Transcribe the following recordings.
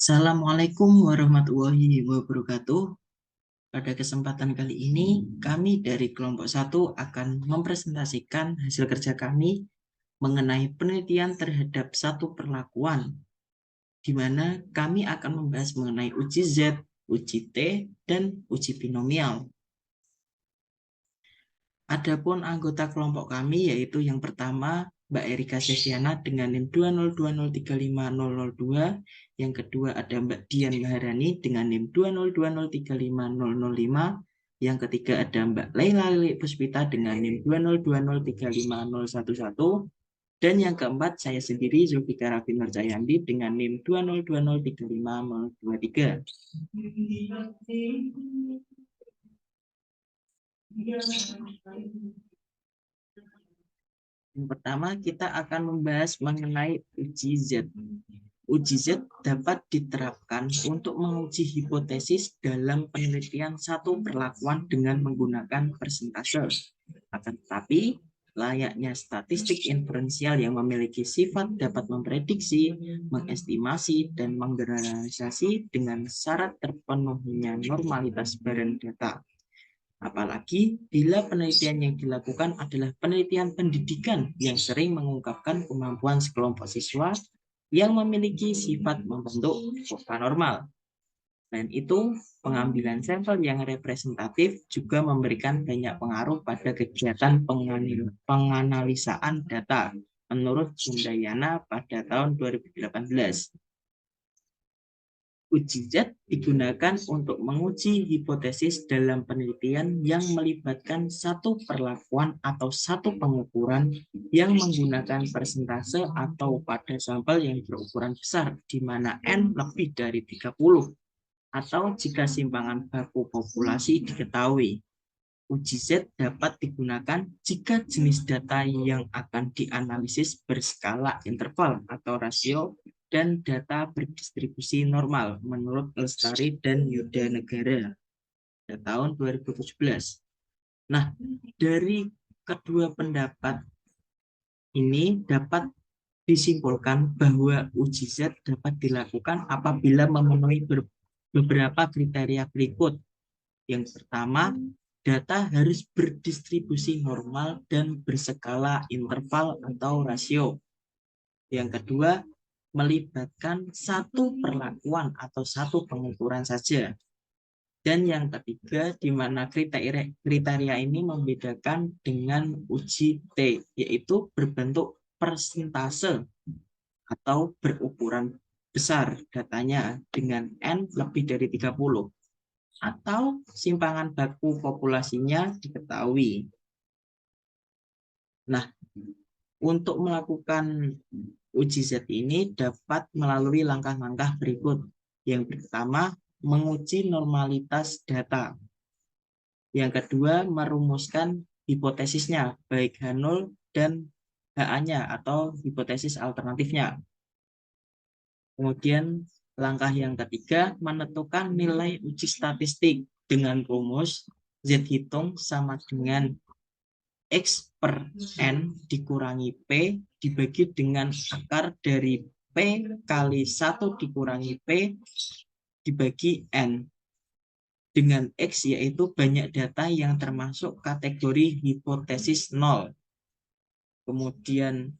Assalamualaikum warahmatullahi wabarakatuh. Pada kesempatan kali ini, kami dari kelompok 1 akan mempresentasikan hasil kerja kami mengenai penelitian terhadap satu perlakuan, di mana kami akan membahas mengenai uji Z, uji T, dan uji binomial. Adapun anggota kelompok kami yaitu yang pertama Mbak Erika Sesiana dengan NIM 202035002, yang kedua ada Mbak Dian Maharani dengan NIM 202035005, yang ketiga ada Mbak Laila Lili Puspita dengan NIM 202035011, dan yang keempat saya sendiri Zulfikar Raffi Nurjayandi dengan NIM 202035023. Yang pertama, kita akan membahas mengenai uji Z. Uji Z dapat diterapkan untuk menguji hipotesis dalam penelitian satu perlakuan dengan menggunakan persentase. Akan tetapi, layaknya statistik inferensial yang memiliki sifat dapat memprediksi, mengestimasi, dan menggeneralisasi dengan syarat terpenuhinya normalitas barang data. Apalagi bila penelitian yang dilakukan adalah penelitian pendidikan yang sering mengungkapkan kemampuan sekelompok siswa yang memiliki sifat membentuk kurva normal. Selain itu, pengambilan sampel yang representatif juga memberikan banyak pengaruh pada kegiatan penganalisaan data menurut Sundayana pada tahun 2018. Uji Z digunakan untuk menguji hipotesis dalam penelitian yang melibatkan satu perlakuan atau satu pengukuran yang menggunakan persentase atau pada sampel yang berukuran besar, di mana N lebih dari 30, atau jika simpangan baku populasi diketahui. Uji Z dapat digunakan jika jenis data yang akan dianalisis berskala interval atau rasio dan data berdistribusi normal menurut Lestari dan Yuda Negara pada tahun 2017. Nah, dari kedua pendapat ini dapat disimpulkan bahwa uji Z dapat dilakukan apabila memenuhi beberapa kriteria berikut. Yang pertama, data harus berdistribusi normal dan berskala interval atau rasio. Yang kedua, melibatkan satu perlakuan atau satu pengukuran saja. Dan yang ketiga, di mana kriteria ini membedakan dengan uji T, yaitu berbentuk persentase atau berukuran besar datanya dengan N lebih dari 30. Atau simpangan baku populasinya diketahui. Nah, untuk melakukan uji Z ini dapat melalui langkah-langkah berikut. Yang pertama, menguji normalitas data. Yang kedua, merumuskan hipotesisnya, baik H0 dan HA-nya atau hipotesis alternatifnya. Kemudian langkah yang ketiga, menentukan nilai uji statistik dengan rumus Z hitung sama dengan X per N dikurangi P dibagi dengan akar dari P kali 1 dikurangi P dibagi N. Dengan X yaitu banyak data yang termasuk kategori hipotesis 0. Kemudian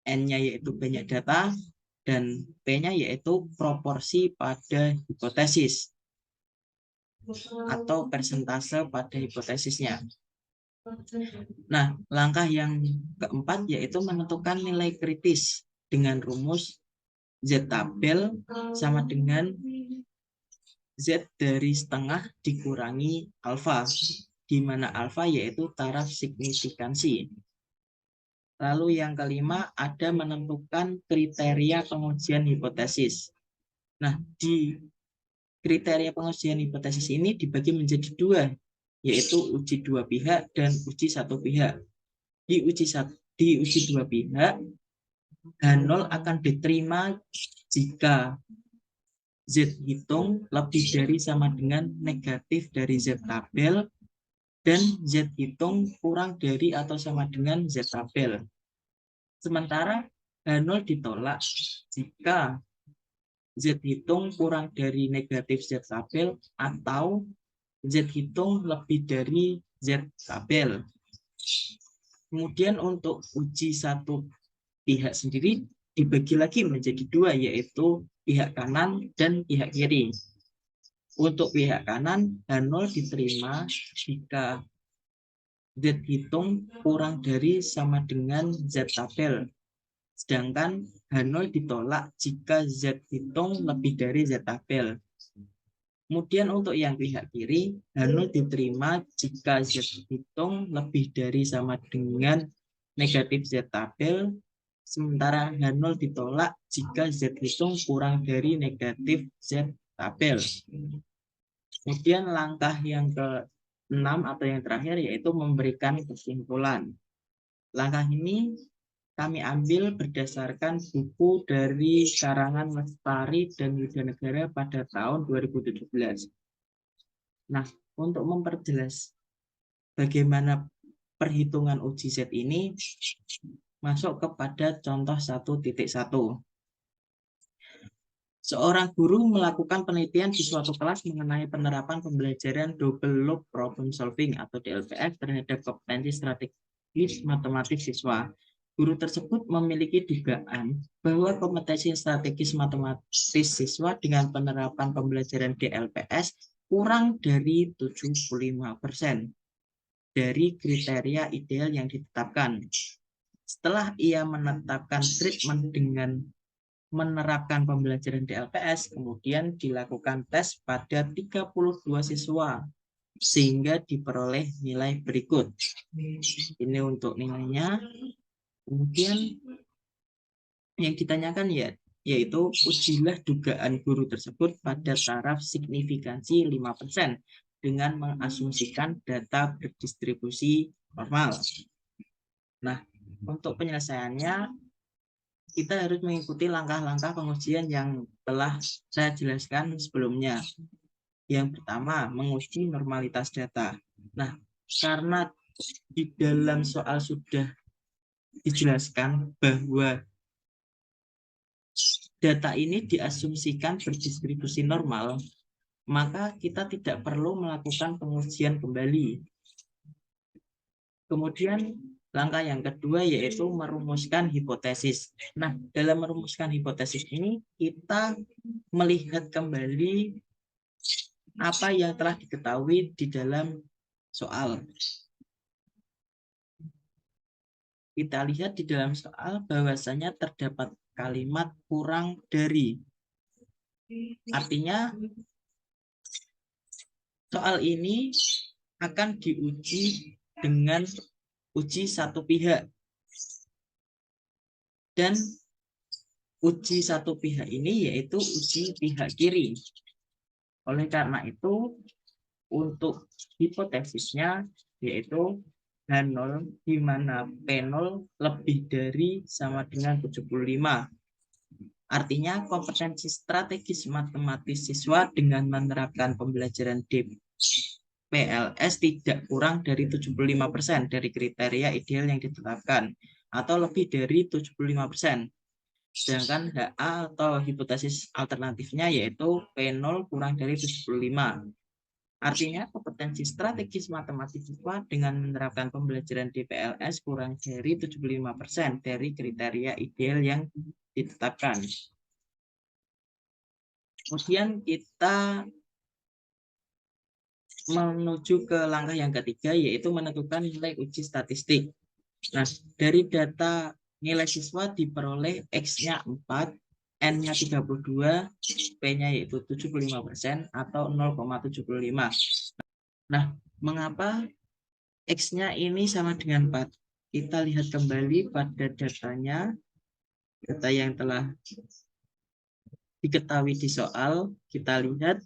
N-nya yaitu banyak data dan P-nya yaitu proporsi pada hipotesis atau persentase pada hipotesisnya. Nah, langkah yang keempat yaitu menentukan nilai kritis dengan rumus Z tabel sama dengan Z dari setengah dikurangi alfa, di mana alfa yaitu taraf signifikansi. Lalu yang kelima ada menentukan kriteria pengujian hipotesis. Nah, di kriteria pengujian hipotesis ini dibagi menjadi dua, yaitu uji dua pihak dan uji satu pihak. Di uji dua pihak, H0 akan diterima jika Z hitung lebih dari sama dengan negatif dari Z tabel dan Z hitung kurang dari atau sama dengan Z tabel. Sementara H0 ditolak jika Z hitung kurang dari negatif Z tabel atau Z hitung lebih dari Z tabel. Kemudian untuk uji satu pihak sendiri dibagi lagi menjadi dua, yaitu pihak kanan dan pihak kiri. Untuk pihak kanan, H0 diterima jika Z hitung kurang dari sama dengan Z tabel. Sedangkan H0 ditolak jika Z hitung lebih dari Z tabel. Kemudian untuk yang pihak kiri, H0 diterima jika Z hitung lebih dari sama dengan negatif Z tabel. Sementara H0 ditolak jika Z hitung kurang dari negatif Z tabel. Kemudian langkah yang ke-6 atau yang terakhir yaitu memberikan kesimpulan. Langkah ini kami ambil berdasarkan buku dari karangan Lestari dan Widanegara pada tahun 2017. Nah, untuk memperjelas bagaimana perhitungan uji Z ini, masuk kepada contoh 1.1. Seorang guru melakukan penelitian di suatu kelas mengenai penerapan pembelajaran double loop problem solving atau DLPS terhadap kompetensi strategis matematis siswa. Guru tersebut memiliki dugaan bahwa kompetensi strategis matematis siswa dengan penerapan pembelajaran DLPS kurang dari 75% dari kriteria ideal yang ditetapkan. Setelah ia menetapkan treatment dengan menerapkan pembelajaran DLPS, kemudian dilakukan tes pada 32 siswa sehingga diperoleh nilai berikut. Ini untuk nilainya. Kemudian yang ditanyakan yaitu ujilah dugaan guru tersebut pada taraf signifikansi 5% dengan mengasumsikan data berdistribusi normal. Nah, untuk penyelesaiannya kita harus mengikuti langkah-langkah pengujian yang telah saya jelaskan sebelumnya. Yang pertama, menguji normalitas data. Nah, karena di dalam soal sudah dijelaskan bahwa data ini diasumsikan berdistribusi normal, maka kita tidak perlu melakukan pengujian kembali. Kemudian langkah yang kedua yaitu merumuskan hipotesis. Nah, dalam merumuskan hipotesis ini kita melihat kembali apa yang telah diketahui di dalam soal. Kita lihat di dalam soal bahwasanya terdapat kalimat kurang dari. Artinya soal ini akan diuji dengan uji satu pihak. Dan uji satu pihak ini yaitu uji pihak kiri. Oleh karena itu, untuk hipotesisnya yaitu H0 di mana P0 lebih dari sama dengan 75. Artinya kompetensi strategis matematis siswa dengan menerapkan pembelajaran DPLS tidak kurang dari 75% dari kriteria ideal yang ditetapkan atau lebih dari 75%. Sedangkan HA atau hipotesis alternatifnya yaitu P0 kurang dari 75. Artinya kompetensi strategis matematis siswa dengan menerapkan pembelajaran DPLS kurang dari 75% dari kriteria ideal yang ditetapkan. Kemudian kita menuju ke langkah yang ketiga yaitu menentukan nilai uji statistik. Nah, dari data nilai siswa diperoleh X-nya 4, N-nya 32, P-nya yaitu 75% atau 0,75. Nah, mengapa X-nya ini sama dengan 4? Kita lihat kembali pada datanya, data yang telah diketahui di soal. Kita lihat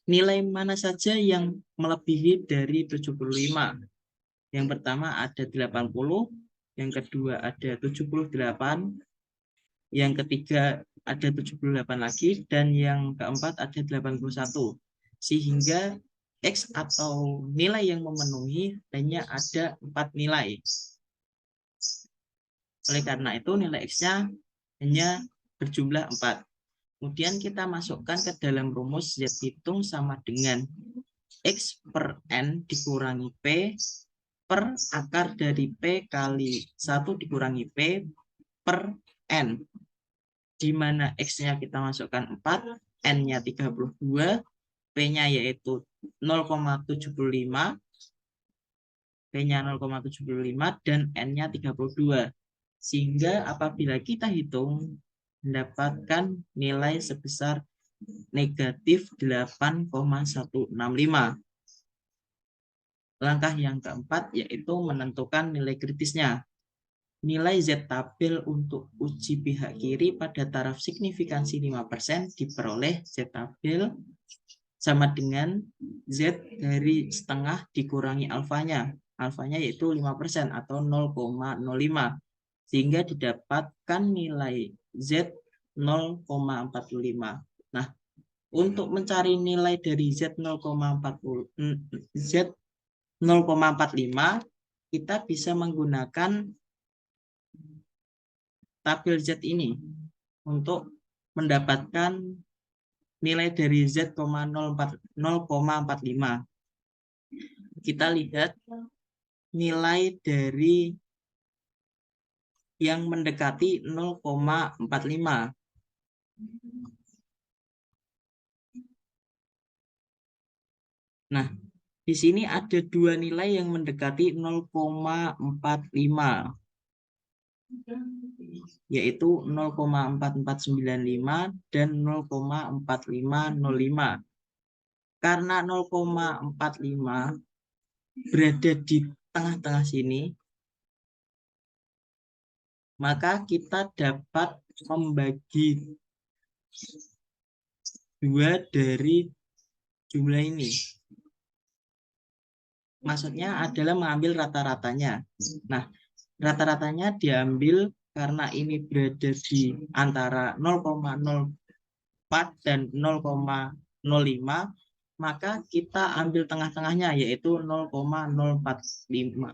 nilai mana saja yang melebihi dari 75. Yang pertama ada 80, yang kedua ada 78, yang ketiga ada 78 lagi, dan yang keempat ada 81. Sehingga X atau nilai yang memenuhi hanya ada 4 nilai. Oleh karena itu nilai X-nya hanya berjumlah 4. Kemudian kita masukkan ke dalam rumus Z hitung sama dengan X per N dikurangi P per akar dari P kali 1 dikurangi P per N. Di mana X-nya kita masukkan 4, N-nya 32, P-nya yaitu 0,75, P-nya 0,75, dan N-nya 32. Sehingga apabila kita hitung, mendapatkan nilai sebesar negatif 8,165. Langkah yang keempat yaitu menentukan nilai kritisnya. Nilai Z tabel untuk uji pihak kiri pada taraf signifikansi 5% diperoleh Z tabel sama dengan Z dari setengah dikurangi alfanya. Alfanya yaitu 5% atau 0,05. Sehingga didapatkan nilai Z 0,45. Nah, untuk mencari nilai dari Z 0,45, kita bisa menggunakan tabel Z ini untuk mendapatkan nilai dari Z 0,45. Kita lihat nilai dari yang mendekati 0,45. Nah, di sini ada dua nilai yang mendekati 0,45, yaitu 0,4495 dan 0,4505. Karena 0,45 berada di tengah-tengah sini, maka kita dapat membagi 2 dari jumlah ini. Maksudnya adalah mengambil rata-ratanya. Nah, rata-ratanya diambil karena ini berada di antara 0,04 dan 0,05, maka kita ambil tengah-tengahnya yaitu 0,045.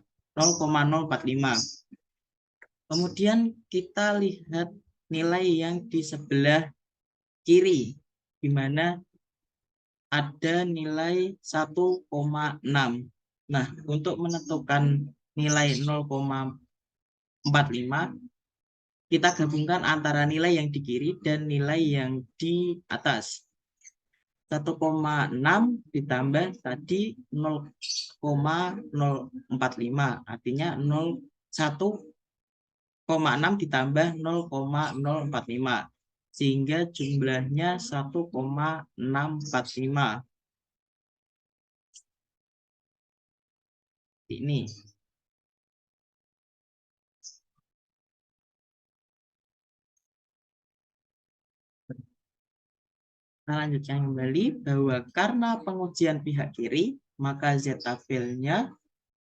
Kemudian kita lihat nilai yang di sebelah kiri, di mana ada nilai 1,6. Nah, untuk menentukan nilai 0,45, kita gabungkan antara nilai yang di kiri dan nilai yang di atas. 1,6 ditambah tadi 0,045, artinya 1,6 ditambah 0,045, sehingga jumlahnya 1,645. Ini. Nah, lanjutkan kembali bahwa karena pengujian pihak kiri, maka Z tabelnya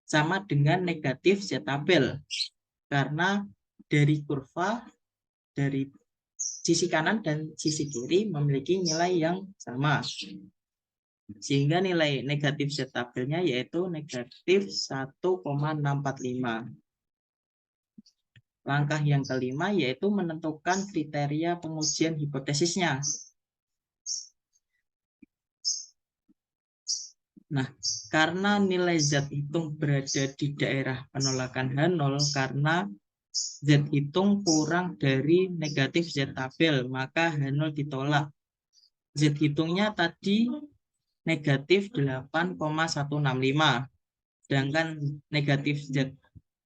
sama dengan negatif Z tabel. Karena dari kurva, dari sisi kanan dan sisi kiri memiliki nilai yang sama. Sehingga nilai negatif Z tabelnya yaitu negatif 1,645. Langkah yang kelima yaitu menentukan kriteria pengujian hipotesisnya. Nah, karena nilai Z hitung berada di daerah penolakan H0, karena Z hitung kurang dari negatif Z tabel, maka H0 ditolak. Z hitungnya tadi negatif 8,165, sedangkan negatif Z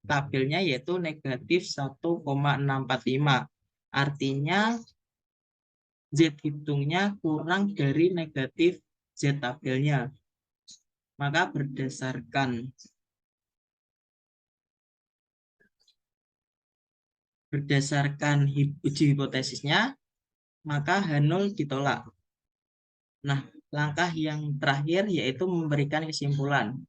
tabelnya yaitu negatif 1,645. Artinya Z hitungnya kurang dari negatif Z tabelnya. Maka berdasarkan uji hipotesisnya, maka H0 ditolak. Nah, langkah yang terakhir yaitu memberikan kesimpulan.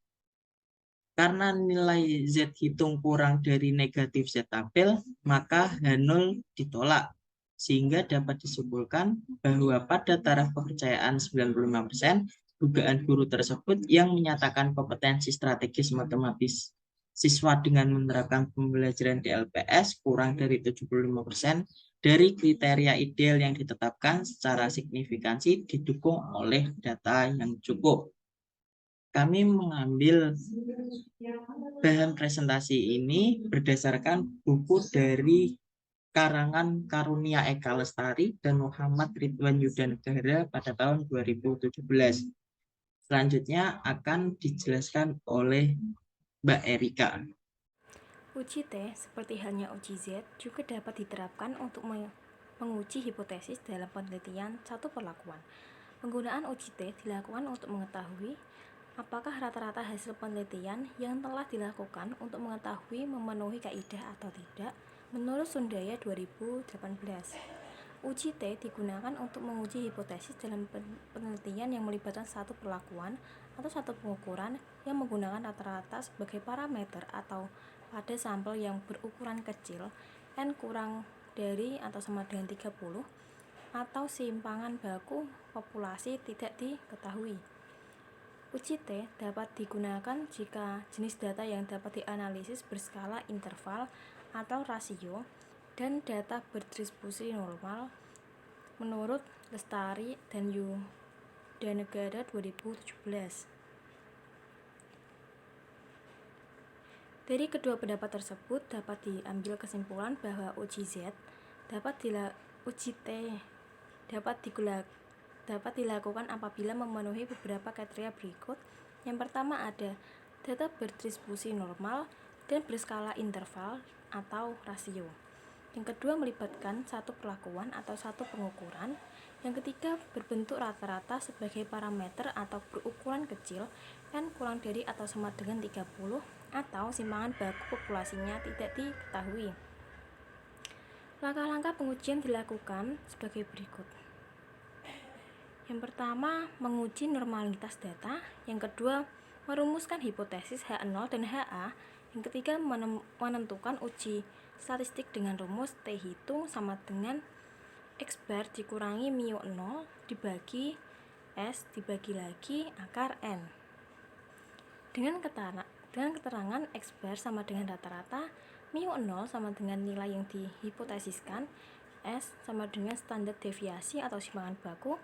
Karena nilai Z hitung kurang dari negatif Z tabel, maka H0 ditolak. Sehingga dapat disimpulkan bahwa pada taraf kepercayaan 95%, dugaan guru tersebut yang menyatakan kompetensi strategis matematis siswa dengan menerapkan pembelajaran di LPS kurang dari 75%, Dari kriteria ideal yang ditetapkan secara signifikansi didukung oleh data yang cukup. Kami mengambil bahan presentasi ini berdasarkan buku dari karangan Karunia Eka Lestari dan Muhammad Ridwan Yudanegara pada tahun 2017. Selanjutnya akan dijelaskan oleh Mbak Erika. Uji T, seperti halnya uji Z, juga dapat diterapkan untuk menguji hipotesis dalam penelitian satu perlakuan. Penggunaan uji T dilakukan untuk mengetahui apakah rata-rata hasil penelitian yang telah dilakukan untuk mengetahui memenuhi kaidah atau tidak menurut Sundaya 2018. Uji T digunakan untuk menguji hipotesis dalam penelitian yang melibatkan satu perlakuan atau satu pengukuran yang menggunakan rata-rata sebagai parameter atau pada sampel yang berukuran kecil n kurang dari atau sama dengan 30 atau simpangan baku populasi tidak diketahui. Uji T dapat digunakan jika jenis data yang dapat dianalisis berskala interval atau rasio dan data berdistribusi normal menurut Lestari dan Yudanegara 2017. Dari kedua pendapat tersebut dapat diambil kesimpulan bahwa uji Z uji T dapat dilakukan apabila memenuhi beberapa kriteria berikut. Yang pertama ada data berdistribusi normal dan berskala interval atau rasio. Yang kedua melibatkan satu perlakuan atau satu pengukuran. Yang ketiga berbentuk rata-rata sebagai parameter atau berukuran kecil n kurang dari atau sama dengan 30 atau simpangan baku populasinya tidak diketahui. Langkah-langkah pengujian dilakukan sebagai berikut. Yang pertama, menguji normalitas data. Yang kedua, merumuskan hipotesis H0 dan HA. Yang ketiga, menentukan uji statistik dengan rumus T hitung sama dengan X bar dikurangi mu 0 dibagi S dibagi lagi akar N. Dengan keterangan X bar sama dengan rata-rata, mu 0 sama dengan nilai yang dihipotesiskan, S sama dengan standar deviasi atau simpangan baku,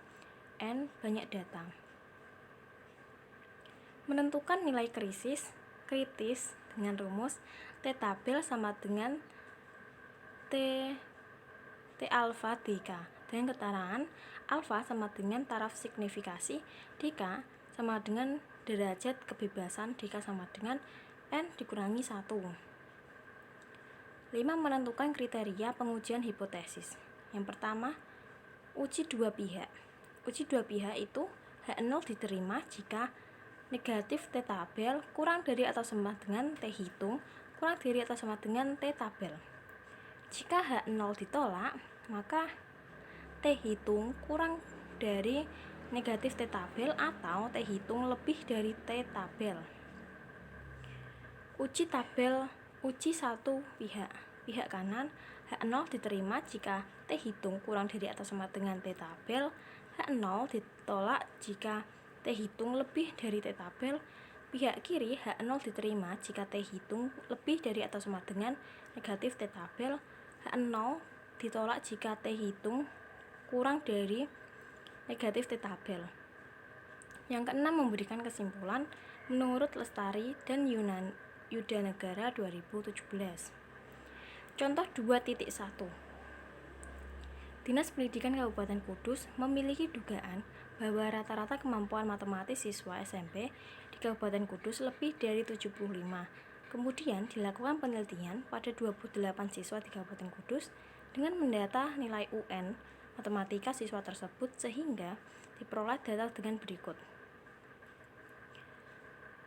N banyak data. Menentukan nilai kritis dengan rumus T tabel sama dengan T alpha dk dengan keterangan alpha sama dengan taraf signifikasi dk sama dengan derajat kebebasan dk sama dengan N dikurangi 1. 5. Menentukan kriteria pengujian hipotesis. Yang pertama, uji dua pihak. Uji dua pihak itu H0 diterima jika negatif T tabel kurang dari atau sama dengan T hitung kurang dari atau sama dengan T tabel. Jika H0 ditolak, maka T hitung kurang dari negatif T tabel atau T hitung lebih dari T tabel. Uji satu pihak. Pihak kanan, H0 diterima jika T hitung kurang dari atau sama dengan T tabel. H0 ditolak jika T hitung lebih dari T tabel. Pihak kiri, H0 diterima jika T hitung lebih dari atau sama dengan negatif T tabel. H0 ditolak jika T hitung kurang dari negatif T tabel. Yang keenam, memberikan kesimpulan menurut Lestari dan Yudanegara 2017. Contoh 2.1. Dinas Pendidikan Kabupaten Kudus memiliki dugaan bahwa rata-rata kemampuan matematis siswa SMP di Kabupaten Kudus lebih dari 75. Kemudian dilakukan penelitian pada 28 siswa di Kabupaten Kudus dengan mendata nilai UN matematika siswa tersebut sehingga diperoleh data dengan berikut.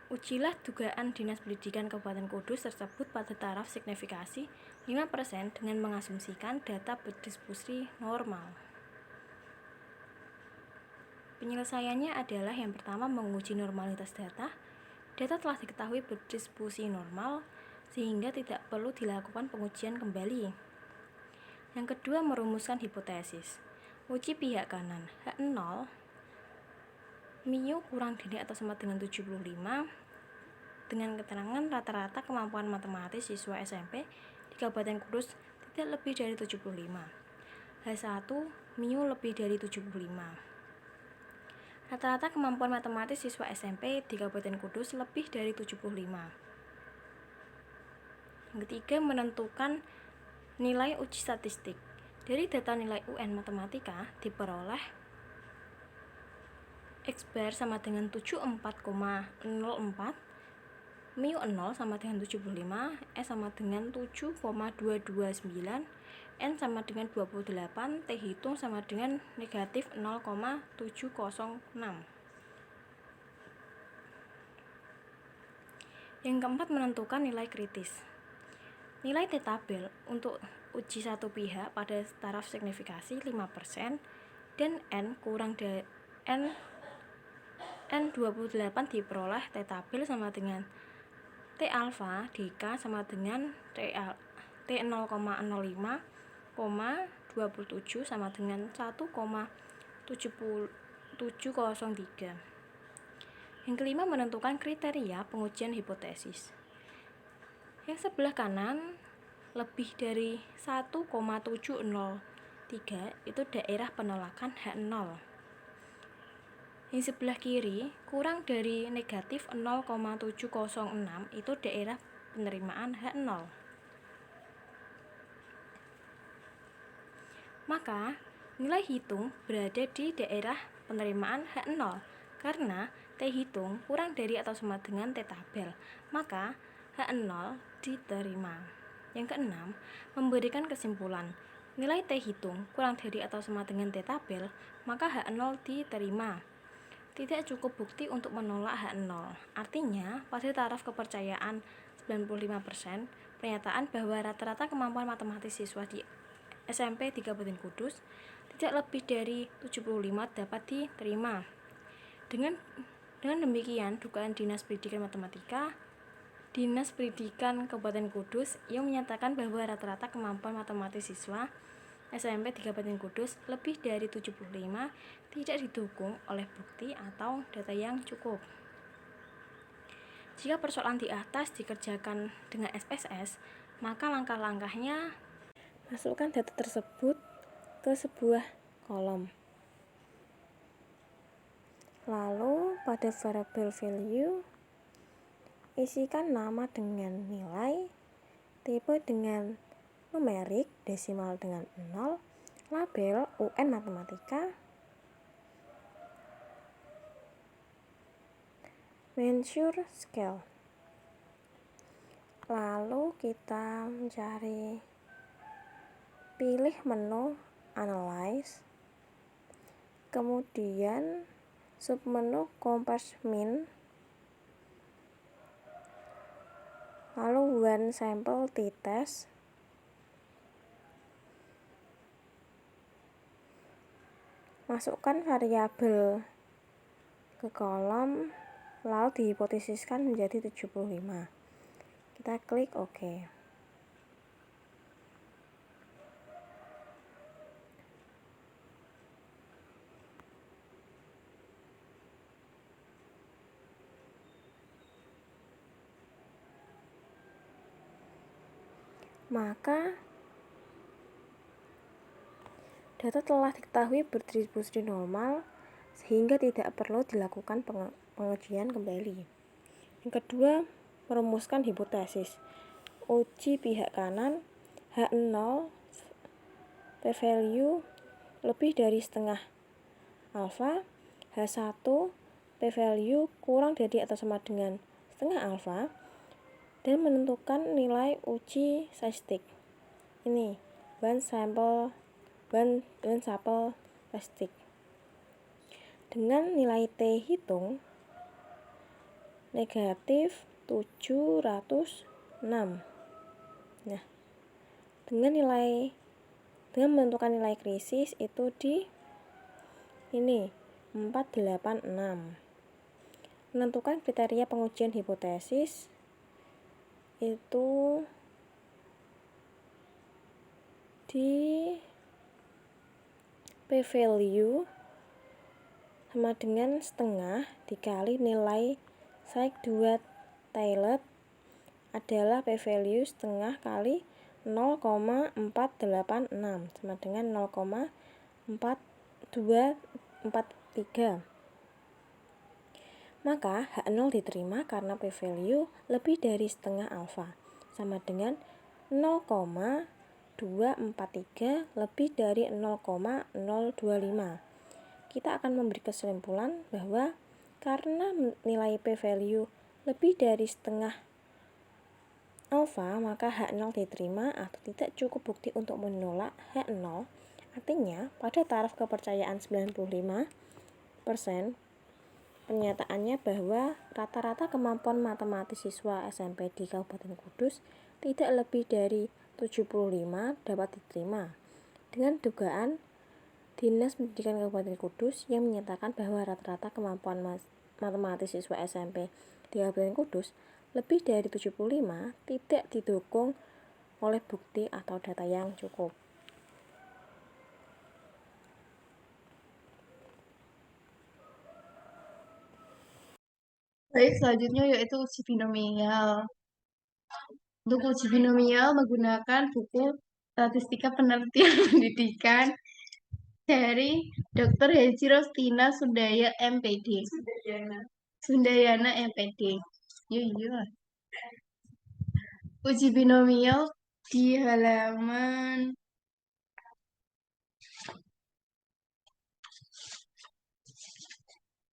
Ujilah dugaan Dinas Pendidikan Kabupaten Kudus tersebut pada taraf signifikasi 5% dengan mengasumsikan data berdistribusi normal. Penyelesaiannya adalah yang pertama menguji normalitas data. Data telah diketahui berdistribusi normal sehingga tidak perlu dilakukan pengujian kembali. Yang kedua, merumuskan hipotesis. Uji pihak kanan H0 mu kurang dari atau sama dengan 75 dengan keterangan rata-rata kemampuan matematis siswa SMP di Kabupaten Kudus tidak lebih dari 75. H1 mu lebih dari 75. Rata-rata kemampuan matematis siswa SMP di Kabupaten Kudus lebih dari 75. Yang ketiga, menentukan nilai uji statistik. Dari data nilai UN Matematika diperoleh X bar sama dengan 74,04, mu 0 sama dengan 75, S sama dengan 7,229, N sama dengan 28, T hitung sama dengan negatif 0,706. Yang keempat, menentukan nilai kritis. Nilai T tabel untuk uji satu pihak pada taraf signifikasi 5% dan N kurang dari N28 diperoleh T tabel sama dengan T alfa DK sama dengan T 0,05, 27 sama dengan 1,7703. Yang kelima, menentukan kriteria pengujian hipotesis. Yang sebelah kanan lebih dari 1,703 itu daerah penolakan H0. Yang sebelah kiri kurang dari negatif 0,706 itu daerah penerimaan H0. Maka nilai hitung berada di daerah penerimaan H0 karena T hitung kurang dari atau sama dengan T tabel, maka H0 diterima. Yang keenam, memberikan kesimpulan. Nilai T hitung kurang dari atau sama dengan T tabel, maka H0 diterima. Tidak cukup bukti untuk menolak H0. Artinya, pada taraf kepercayaan 95%, pernyataan bahwa rata-rata kemampuan matematis siswa di SMP di Kabupaten Kudus tidak lebih dari 75 dapat diterima. Dengan demikian, dugaan Dinas Pendidikan Matematika, Dinas Pendidikan Kabupaten Kudus yang menyatakan bahwa rata-rata kemampuan matematis siswa SMP di Kabupaten Kudus lebih dari 75 tidak didukung oleh bukti atau data yang cukup. Jika persoalan di atas dikerjakan dengan SPSS, maka langkah-langkahnya masukkan data tersebut ke sebuah kolom. Lalu pada variabel value isikan nama dengan nilai, tipe dengan numerik, desimal dengan 0, label UN Matematika, measure scale. Lalu kita mencari, pilih menu analyze, kemudian submenu compass min, lalu one sample t-test, masukkan variabel ke kolom, lalu dihipotesiskan menjadi 75. Kita klik OK. Maka data telah diketahui berdistribusi normal sehingga tidak perlu dilakukan pengujian kembali. Yang kedua, merumuskan hipotesis. Uji pihak kanan H0 p-value lebih dari setengah alfa, H1 p-value kurang dari atau sama dengan setengah alfa, dan menentukan nilai uji statistik. Ini one sample statistik dengan nilai T hitung negatif 706. Nah, dengan menentukan nilai krisis itu di ini 486. Menentukan kriteria pengujian hipotesis itu di p-value sama dengan setengah dikali nilai Sykes-Duat Taylor adalah p-value setengah kali 0,486 sama dengan 0,4243. Maka H0 diterima karena p-value lebih dari setengah alfa, sama dengan 0,243 lebih dari 0,025. Kita akan memberi kesimpulan bahwa karena nilai p-value lebih dari setengah alfa, maka H0 diterima atau tidak cukup bukti untuk menolak H0. Artinya, pada taraf kepercayaan 95%, penyataannya bahwa rata-rata kemampuan matematis siswa SMP di Kabupaten Kudus tidak lebih dari 75 dapat diterima. Dengan dugaan Dinas Pendidikan Kabupaten Kudus yang menyatakan bahwa rata-rata kemampuan matematis siswa SMP di Kabupaten Kudus lebih dari 75 tidak didukung oleh bukti atau data yang cukup. Baik, selanjutnya yaitu uji binomial. Untuk uji binomial menggunakan buku Statistika Penelitian Pendidikan dari Dr. Heci Rostina Sundaya MPD. Sundayana MPD. Iya. Uji binomial di halaman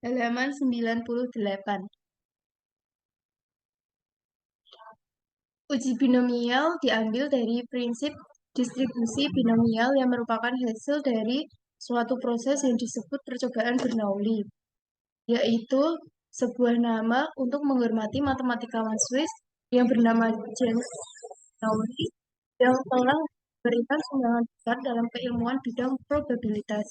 98. Uji binomial diambil dari prinsip distribusi binomial yang merupakan hasil dari suatu proses yang disebut percobaan Bernoulli, yaitu sebuah nama untuk menghormati matematikawan Swiss yang bernama James Bernoulli yang telah memberikan sumbangan besar dalam keilmuan bidang probabilitas.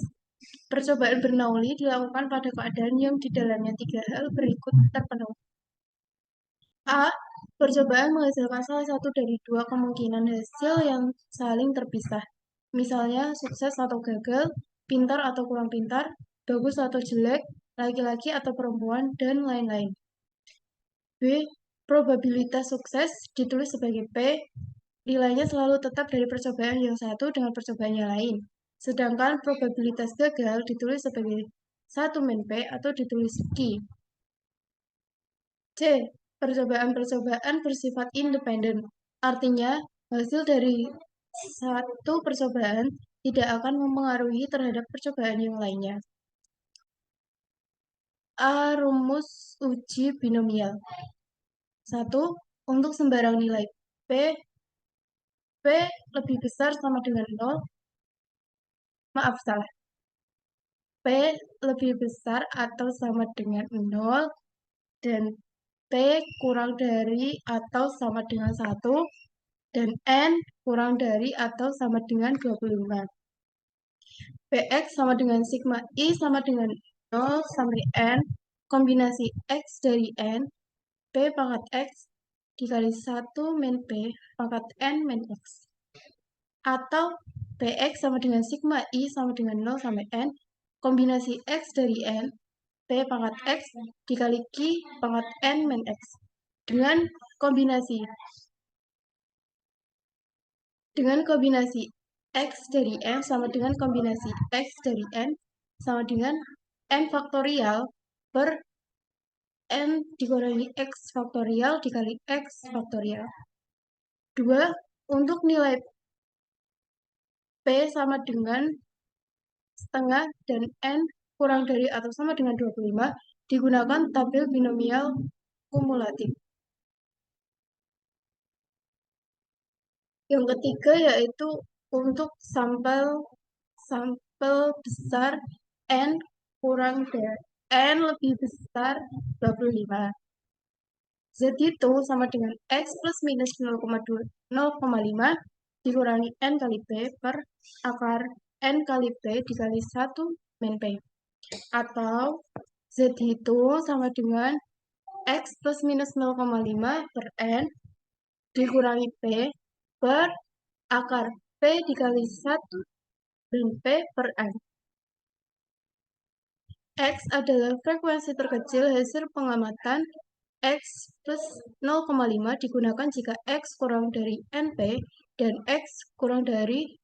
Percobaan Bernoulli dilakukan pada keadaan yang di dalamnya 3 hal berikut terpenuhi. A. Percobaan menghasilkan salah satu dari 2 kemungkinan hasil yang saling terpisah. Misalnya, sukses atau gagal, pintar atau kurang pintar, bagus atau jelek, laki-laki atau perempuan, dan lain-lain. B. Probabilitas sukses ditulis sebagai P. Nilainya selalu tetap dari percobaan yang satu dengan percobaan yang lain. Sedangkan probabilitas gagal ditulis sebagai 1 min P atau ditulis Q. C. Percobaan-percobaan bersifat independen. Artinya, hasil dari satu percobaan tidak akan mempengaruhi terhadap percobaan yang lainnya. A. Rumus uji binomial. 1. Untuk sembarang nilai P lebih besar sama dengan 0. Maaf, salah. P lebih besar atau sama dengan 0 dan P kurang dari atau sama dengan 1 dan N kurang dari atau sama dengan 25. Px sama dengan sigma I sama dengan 0 sampai N, kombinasi X dari N, P pangkat X dikali 1 min P pangkat N min X. Atau Px sama dengan sigma I sama dengan 0 sampai N, kombinasi X dari N, P pangkat X dikali Q pangkat N min X. Dengan kombinasi X dari N sama dengan kombinasi X dari N sama dengan N faktorial per N dikurangi X faktorial dikali X faktorial. 2. Untuk nilai P sama dengan setengah dan N kurang dari atau sama dengan 25 digunakan tabel binomial kumulatif. Yang ketiga yaitu untuk sampel besar N kurang dari N lebih besar 25. Z itu sama dengan X plus minus 0,5 dikurangi N kali P per akar N kali P dikali 1 min P. Atau Z itu sama dengan X plus minus 0,5 per N dikurangi P per akar P dikali 1 min P per N. X adalah frekuensi terkecil hasil pengamatan. X plus 0,5 digunakan jika X kurang dari NP dan X kurang 0,5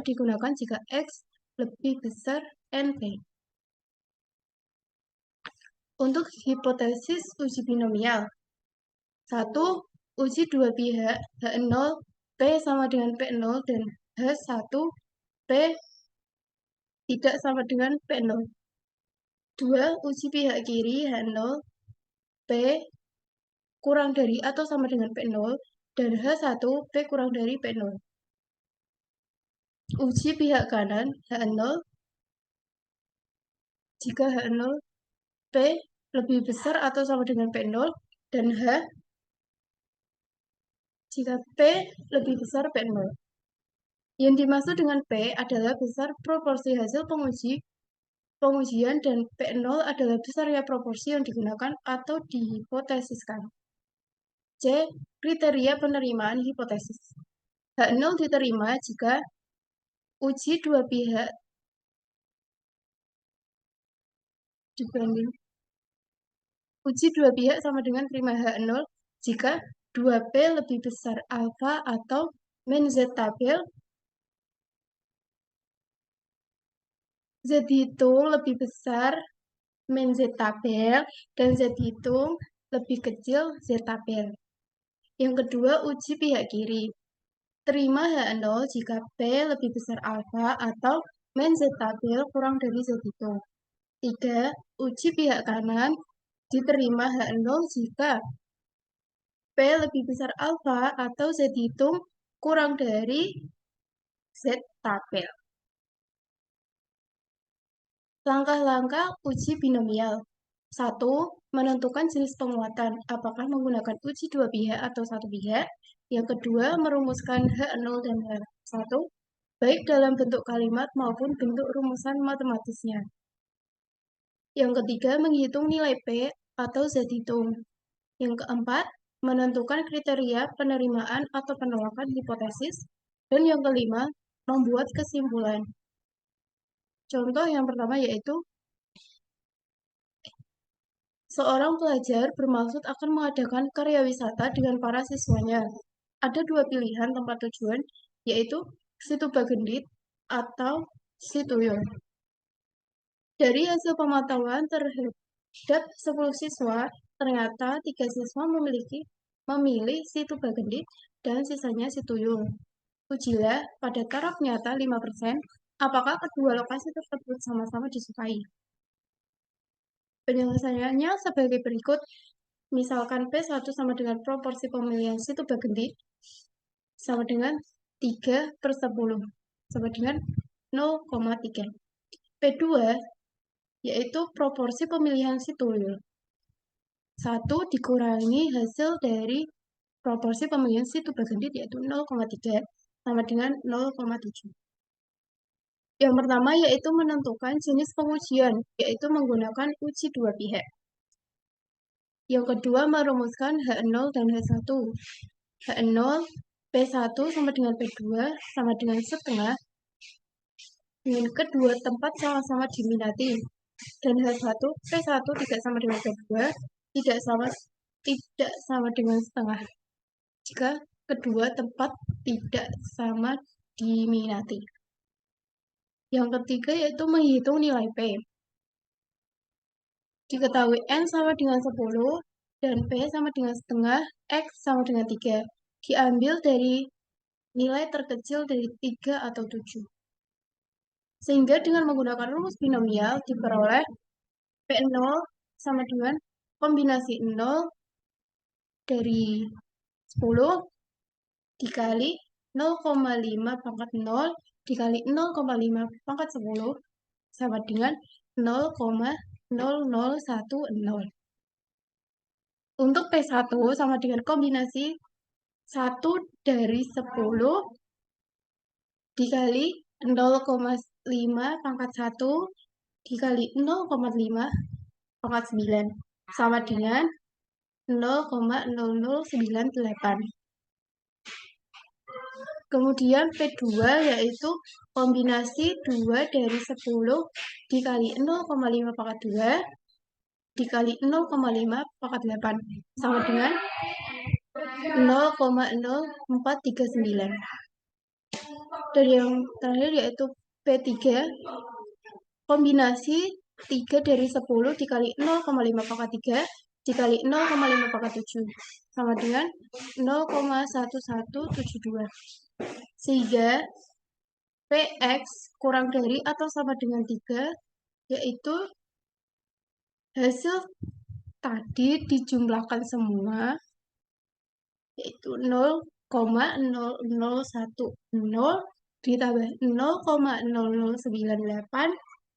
digunakan jika X lebih besar NP. Untuk hipotesis uji binomial. 1. Uji dua pihak H0 P sama dengan P0 dan H1 P tidak sama dengan P0. 2. Uji pihak kiri H0 P kurang dari atau sama dengan P0 dan H1 P kurang dari P0. Uji pihak kanan H0 jika H0 P lebih besar atau sama dengan P0 dan H jika P lebih besar P0. Yang dimaksud dengan P adalah besar proporsi hasil pengujian dan P0 adalah besarnya proporsi yang digunakan atau dihipotesiskan. C. Kriteria penerimaan hipotesis. H0 diterima jika uji dua pihak sama dengan prima H0 jika 2P lebih besar alfa atau min Z tabel, Z hitung lebih besar min Z tabel, dan Z hitung lebih kecil Z tabel. Yang kedua, uji pihak kiri. Terima H0 jika P lebih besar alfa atau min Z tabel kurang dari Z hitung. 3. Uji pihak kanan. Diterima H0 jika P lebih besar alfa atau Z hitung kurang dari Z tabel. Langkah-langkah uji binomial. 1. Menentukan jenis penguatan, apakah menggunakan uji dua pihak atau satu pihak. Yang kedua, merumuskan H0 dan H1, baik dalam bentuk kalimat maupun bentuk rumusan matematisnya. Yang ketiga, menghitung nilai P atau Z hitung. Yang keempat, menentukan kriteria penerimaan atau penolakan hipotesis. Dan yang kelima, membuat kesimpulan. Contoh yang pertama yaitu, seorang pelajar bermaksud akan mengadakan karya wisata dengan para siswanya. Ada dua pilihan tempat tujuan, yaitu Situ Bagendit atau Situyong. Dari hasil pemantauan terhadap 10 siswa, ternyata 3 siswa memilih Situ Bagendit dan sisanya Situyong. Ujilah pada taraf nyata 5%, apakah kedua lokasi tersebut sama-sama disukai. Penyelesaiannya sebagai berikut. Misalkan P1 sama dengan proporsi pemilihan Situ Bagendit sama dengan 3/10, sama dengan 0,3. P2 yaitu proporsi pemilihan Situyong. 1 dikurangi hasil dari proporsi pemilihan Situ Bagendit yaitu 0,3 sama dengan 0,7. Yang pertama yaitu menentukan jenis pengujian, yaitu menggunakan uji dua pihak. Yang kedua merumuskan H0 dan H1. H0 P1 sama dengan P2 sama dengan setengah dengan kedua tempat sama-sama diminati. Dan H1 P1 tidak sama dengan P2 tidak sama dengan setengah jika kedua tempat tidak sama diminati. Yang ketiga yaitu menghitung nilai P. Diketahui N sama dengan 10 dan P sama dengan setengah, X sama dengan 3. Diambil dari nilai terkecil dari 3 atau 7. Sehingga dengan menggunakan rumus binomial diperoleh P0 sama dengan kombinasi 0 dari 10 dikali 0,5 pangkat 0 dikali 0,5 pangkat 10 sama dengan 0,0010. Untuk P1 sama dengan kombinasi 1 dari 10 dikali 0,5 pangkat 1 dikali 0,5 pangkat 9 sama dengan 0,0098. Kemudian P2 yaitu kombinasi 2 dari 10 dikali 0,5 pangkat 2 dikali 0,5 pangkat 8 sama dengan 0,0439. Dan yang terakhir yaitu P3, kombinasi 3 dari 10 dikali 0,5 pangkat 3 dikali 0,5 pangkat 7 sama dengan 0,1172. Sehingga PX kurang dari atau sama dengan 3, yaitu hasil tadi dijumlahkan semua, yaitu 0,0010 ditambah 0,0098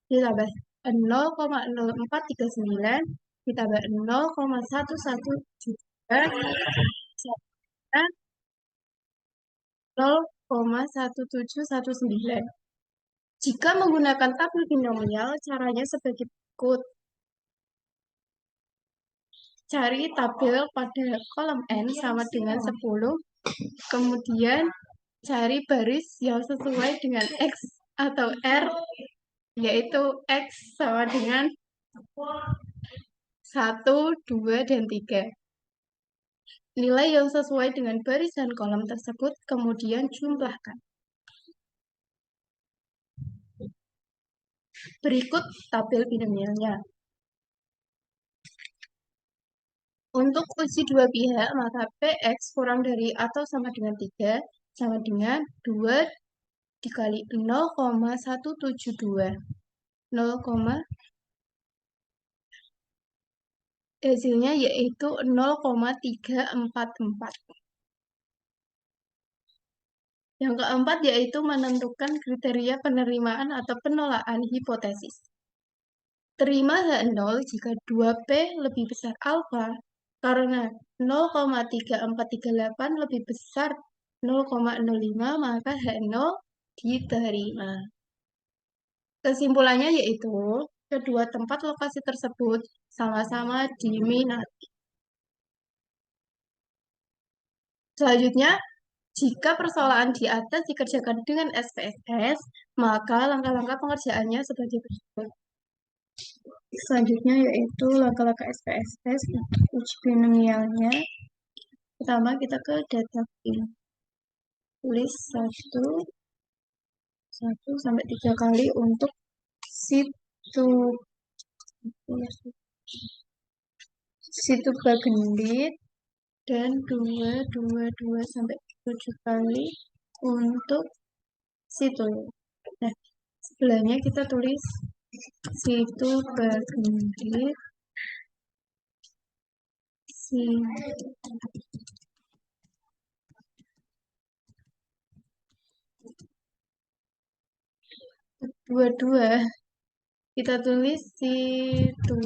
ditambah 0,0439 ditambah 0,1172 sama 0,1719. Jika menggunakan tabel binomial, caranya sebagai berikut. Cari tabel pada kolom N sama dengan 10, kemudian cari baris yang sesuai dengan X atau R, yaitu X sama dengan 1, 2, dan 3. Nilai yang sesuai dengan baris dan kolom tersebut kemudian jumlahkan. Berikut tabel binomialnya. Untuk uji dua pihak, maka PX kurang dari atau sama dengan 3 sama dengan 2 dikali 0,172. Hasilnya yaitu 0,344. Yang keempat yaitu menentukan kriteria penerimaan atau penolakan hipotesis. Terima H0 jika 2P lebih besar alfa karena 0,3438 lebih besar 0,05, maka H0 diterima. Kesimpulannya yaitu kedua tempat lokasi tersebut sama-sama diminati. Selanjutnya, jika persoalan di atas dikerjakan dengan SPSS, maka langkah-langkah pengerjaannya sebagai berikut. Selanjutnya yaitu langkah-langkah SPSS untuk uji binomialnya. Pertama kita ke data field. Tulis 1 sampai 3 kali untuk situ bagendit dan 2 sampai 7 kali untuk situ. Nah, sebelahnya kita tulis situ bagendit dua kita tulis situ.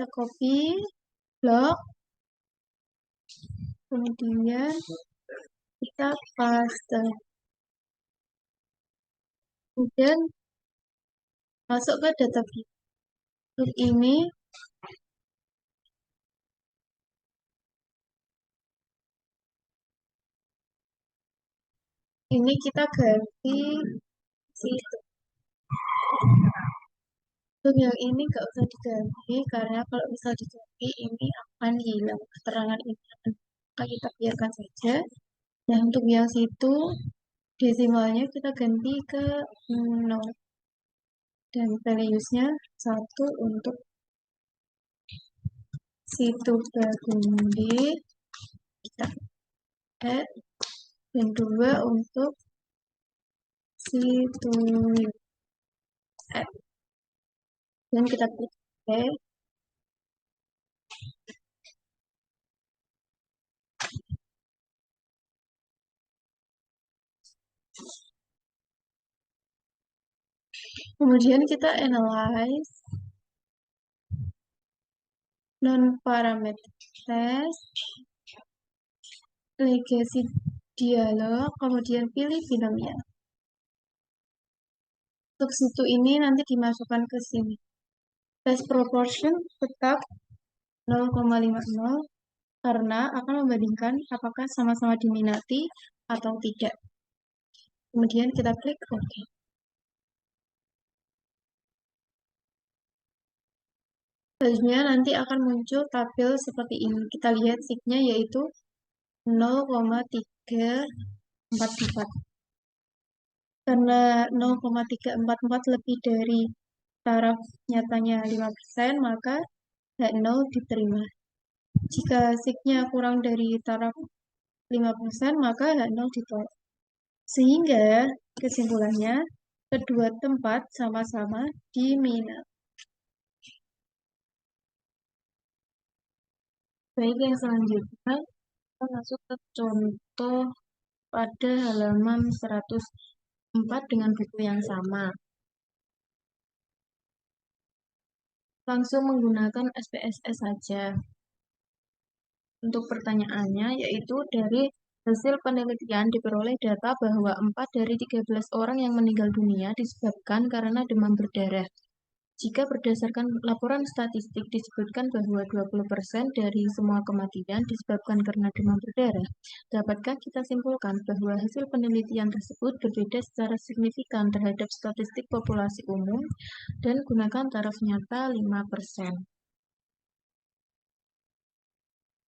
Kita copy blok, kemudian kita paste, kemudian masuk ke data field ini. Ini kita ganti situ. Untuk yang ini nggak usah diganti, karena kalau misal diganti ini akan hilang keterangan ini. Maka kita biarkan saja. Nah, untuk yang situ, desimalnya kita ganti ke 0. Dan values-nya 1 untuk situ bagendit, kita add, dan 2 untuk situ add. Dan kita klik OK. Kemudian kita analyze non-parametric test, legacy dialog, kemudian pilih binomial. Untuk situ ini nanti dimasukkan ke sini. Test proportion tetap 0,50 karena akan membandingkan apakah sama-sama diminati atau tidak. Kemudian kita klik OK. Selanjutnya nanti akan muncul tabel seperti ini. Kita lihat signya yaitu 0,344. Karena 0,344 lebih dari taraf nyatanya 5%, maka H0 diterima. Jika signya kurang dari taraf 5%, maka H0 ditolak. Sehingga kesimpulannya, kedua tempat sama-sama diminati. Baik, yang selanjutnya kita masuk ke contoh pada halaman 104 dengan buku yang sama. Langsung menggunakan SPSS saja. Untuk pertanyaannya, yaitu dari hasil penelitian diperoleh data bahwa 4 dari 13 orang yang meninggal dunia disebabkan karena demam berdarah. Jika berdasarkan laporan statistik disebutkan bahwa 20% dari semua kematian disebabkan karena demam berdarah, dapatkah kita simpulkan bahwa hasil penelitian tersebut berbeda secara signifikan terhadap statistik populasi umum dan gunakan taraf nyata 5%.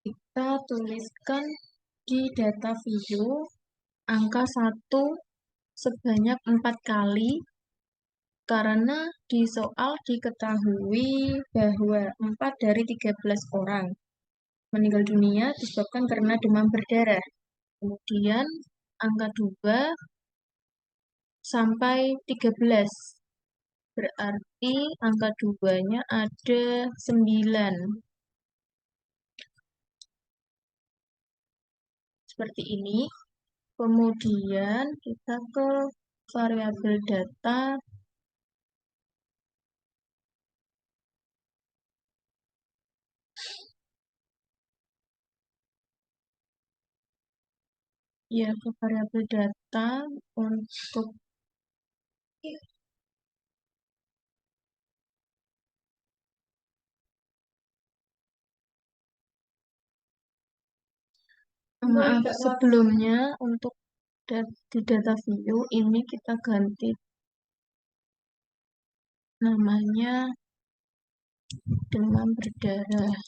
Kita tuliskan di data view angka 1 sebanyak 4 kali karena di soal diketahui bahwa 4 dari 13 orang meninggal dunia disebabkan karena demam berdarah. Kemudian angka 2 sampai 13. Berarti angka 2-nya ada 9. Seperti ini. Kemudian kita ke variabel data. Ya, ke variabel data untuk maaf, sebelumnya untuk di data view ini kita ganti namanya demam berdarah.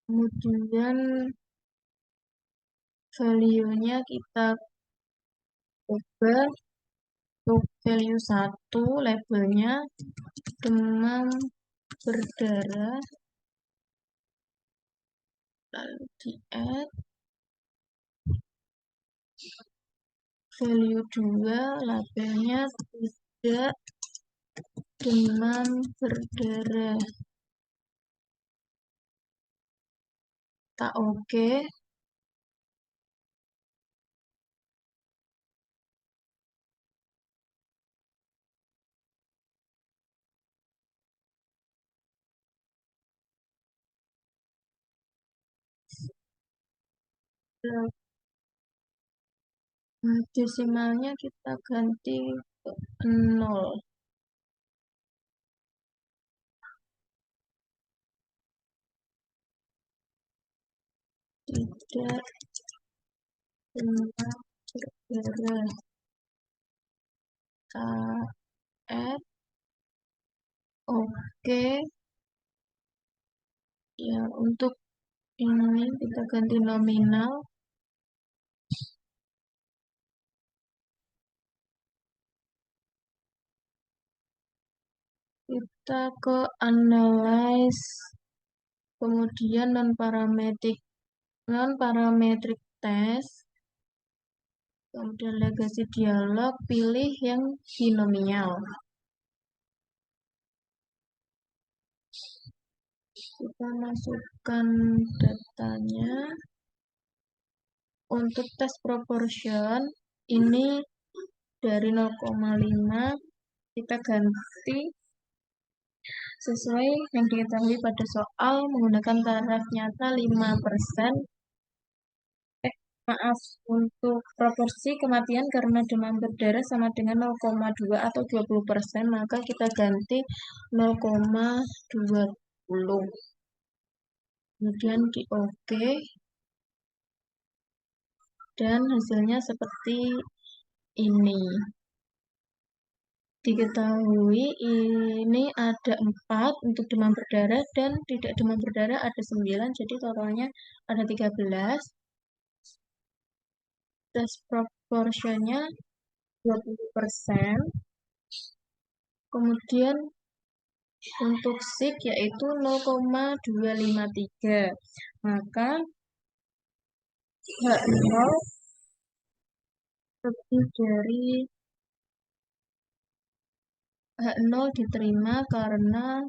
Kemudian value-nya kita ubah untuk value 1, labelnya demam berdarah, lalu di add. Value 2, labelnya tidak demam berdarah. Kita oke. Desimalnya kita ganti ke 0. Tidak demam berdarah. KF oke. Ya, untuk ini kita ganti nominal. Kita ke analyze, kemudian non-parametric test, kemudian legacy dialog, pilih yang binomial. Kita masukkan datanya. Untuk tes proportion, ini dari 0,5 kita ganti sesuai yang diketahui pada soal menggunakan taraf nyata 5%. Maaf, untuk proporsi kematian karena demam berdarah sama dengan 0,2 atau 20%, maka kita ganti 0,20. Kemudian di OK. Dan hasilnya seperti ini. Diketahui ini ada 4 untuk demam berdarah dan tidak demam berdarah ada 9, jadi totalnya ada 13. Tes proporsinya 20%. Kemudian untuk SIG yaitu 0,253. Maka H0 lebih dari H0 diterima karena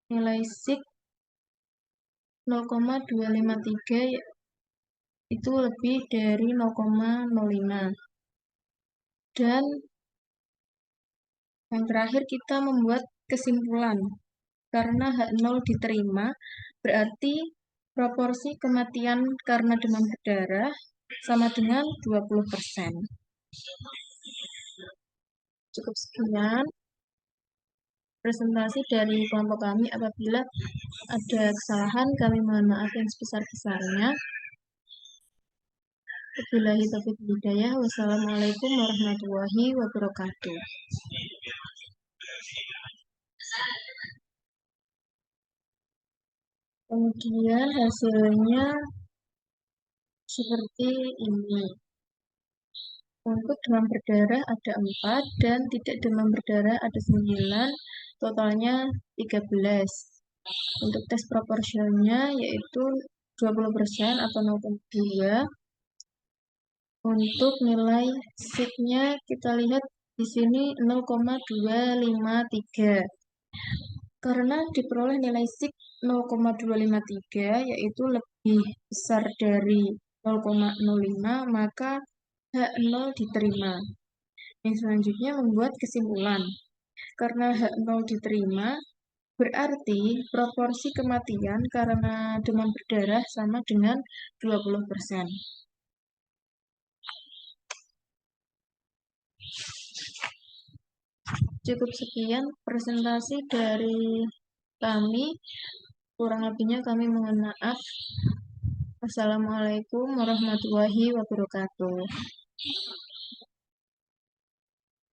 nilai SIG 0,253 itu lebih dari 0,05. Dan yang terakhir kita membuat kesimpulan. Karena H0 diterima, berarti proporsi kematian karena demam berdarah sama dengan 20%. Cukup sekian presentasi dari kelompok kami. Apabila ada kesalahan, kami mohon maaf yang sebesar-besarnya. Wabillahi taufiq wal hidayah. Wassalamualaikum warahmatullahi wabarakatuh. Kemudian hasilnya seperti ini. Untuk demam berdarah ada 4 dan tidak demam berdarah ada 9, totalnya 13. Untuk tes proporsialnya yaitu 20% atau 0,2. Untuk nilai SIG-nya kita lihat di sini 0,253. Karena diperoleh nilai SIG 0,253 yaitu lebih besar dari 0,05, maka H0 diterima. Yang selanjutnya membuat kesimpulan. Karena H0 diterima, berarti proporsi kematian karena demam berdarah sama dengan 20%. Cukup sekian presentasi dari kami. Kurang lebihnya kami mohon maaf. Wassalamualaikum warahmatullahi wabarakatuh.